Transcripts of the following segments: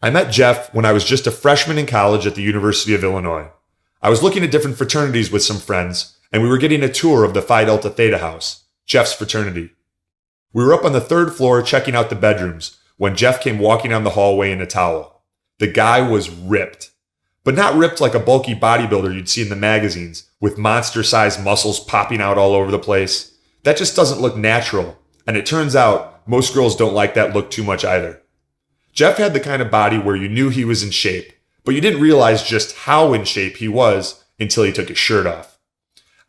I met Jeff when I was just a freshman in college at the University of Illinois. I was looking at different fraternities with some friends, and we were getting a tour of the Phi Delta Theta house, Jeff's fraternity. We were up on the third floor checking out the bedrooms when Jeff came walking down the hallway in a towel. The guy was ripped, but not ripped like a bulky bodybuilder you'd see in the magazines with monster-sized muscles popping out all over the place. That just doesn't look natural, and it turns out most girls don't like that look too much either. Jeff had the kind of body where you knew he was in shape, but you didn't realize just how in shape he was until he took his shirt off.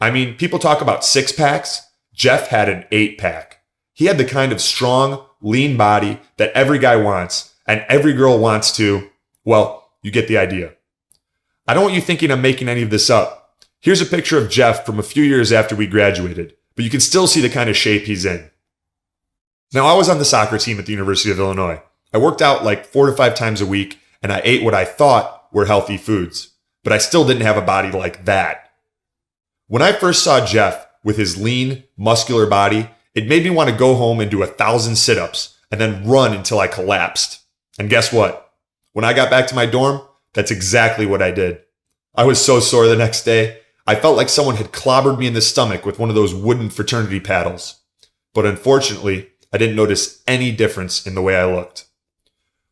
I mean, people talk about six-packs. Jeff had an 8-pack. He had the kind of strong, lean body that every guy wants, and every girl wants to, well, you get the idea. I don't want you thinking I'm making any of this up. Here's a picture of Jeff from a few years after we graduated, but you can still see the kind of shape he's in. Now, I was on the soccer team at the University of Illinois. I worked out like 4 to 5 times a week, and I ate what I thought were healthy foods, but I still didn't have a body like that. When I first saw Jeff with his lean, muscular body, it made me want to go home and do 1,000 sit-ups and then run until I collapsed. And guess what? When I got back to my dorm, that's exactly what I did. I was so sore the next day. I felt like someone had clobbered me in the stomach with one of those wooden fraternity paddles. But unfortunately, I didn't notice any difference in the way I looked.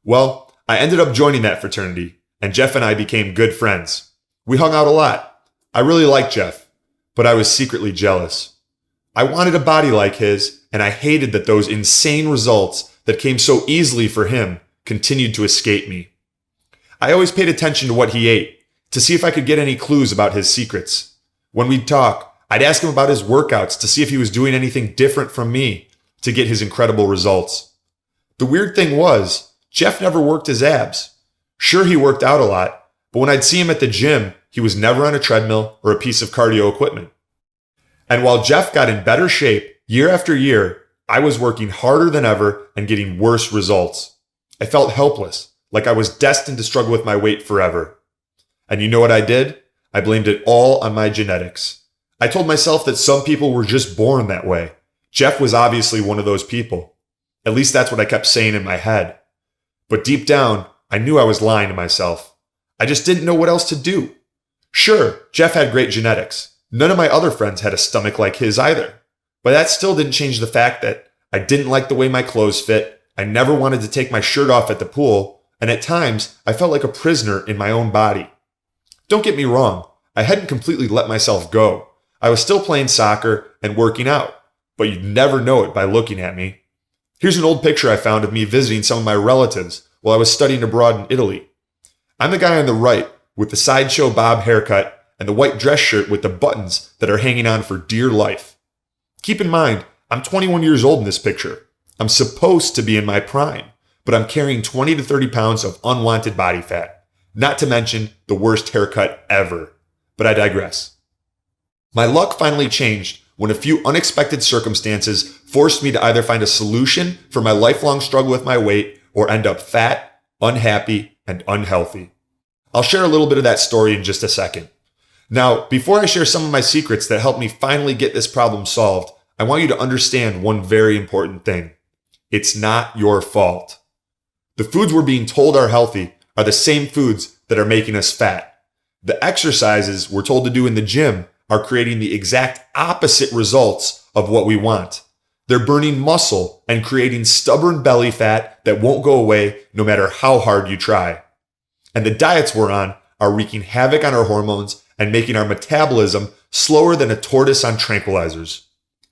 Well, I ended up joining that fraternity, and Jeff and I became good friends. We hung out a lot. I really liked Jeff, but I was secretly jealous. I wanted a body like his, and I hated that those insane results that came so easily for him continued to escape me. I always paid attention to what he ate, to see if I could get any clues about his secrets. When we'd talk, I'd ask him about his workouts to see if he was doing anything different from me to get his incredible results. The weird thing was, Jeff never worked his abs. Sure, he worked out a lot, but when I'd see him at the gym, he was never on a treadmill or a piece of cardio equipment. And while Jeff got in better shape year after year, I was working harder than ever and getting worse results. I felt helpless, like I was destined to struggle with my weight forever. And you know what I did? I blamed it all on my genetics. I told myself that some people were just born that way. Jeff was obviously one of those people. At least that's what I kept saying in my head. But deep down, I knew I was lying to myself. I just didn't know what else to do. Sure, Jeff had great genetics. None of my other friends had a stomach like his either. But that still didn't change the fact that I didn't like the way my clothes fit, I never wanted to take my shirt off at the pool, and at times I felt like a prisoner in my own body. Don't get me wrong, I hadn't completely let myself go. I was still playing soccer and working out, but you'd never know it by looking at me. Here's an old picture I found of me visiting some of my relatives while I was studying abroad in Italy. I'm the guy on the right with the sideshow bob haircut and the white dress shirt with the buttons that are hanging on for dear life. Keep in mind, I'm 21 years old in this picture. I'm supposed to be in my prime, but I'm carrying 20 to 30 pounds of unwanted body fat, not to mention the worst haircut ever. But I digress. My luck finally changed when a few unexpected circumstances forced me to either find a solution for my lifelong struggle with my weight or end up fat, unhappy, and unhealthy. I'll share a little bit of that story in just a second. Now, before I share some of my secrets that helped me finally get this problem solved, I want you to understand one very important thing. It's not your fault. The foods we're being told are healthy are the same foods that are making us fat. The exercises we're told to do in the gym are creating the exact opposite results of what we want. They're burning muscle and creating stubborn belly fat that won't go away no matter how hard you try. And the diets we're on are wreaking havoc on our hormones and making our metabolism slower than a tortoise on tranquilizers.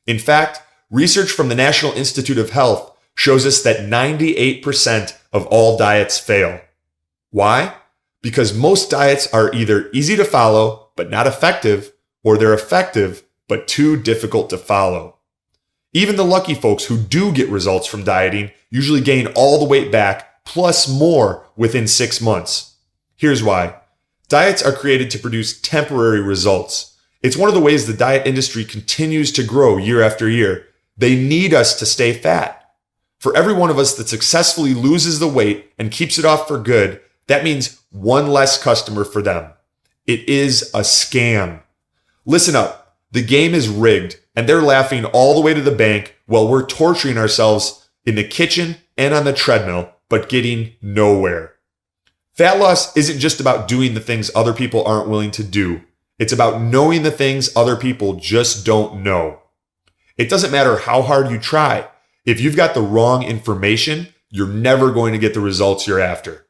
In fact, research from the National Institute of Health shows us that 98% of all diets fail. Why? Because most diets are either easy to follow but not effective, or they're effective but too difficult to follow. Even the lucky folks who do get results from dieting usually gain all the weight back plus more within 6 months. Here's why. Diets are created to produce temporary results. It's one of the ways the diet industry continues to grow year after year. They need us to stay fat. For every one of us that successfully loses the weight and keeps it off for good, that means one less customer for them. It is a scam. Listen up. The game is rigged, and they're laughing all the way to the bank while we're torturing ourselves in the kitchen and on the treadmill, but getting nowhere. Fat loss isn't just about doing the things other people aren't willing to do. It's about knowing the things other people just don't know. It doesn't matter how hard you try. If you've got the wrong information, you're never going to get the results you're after.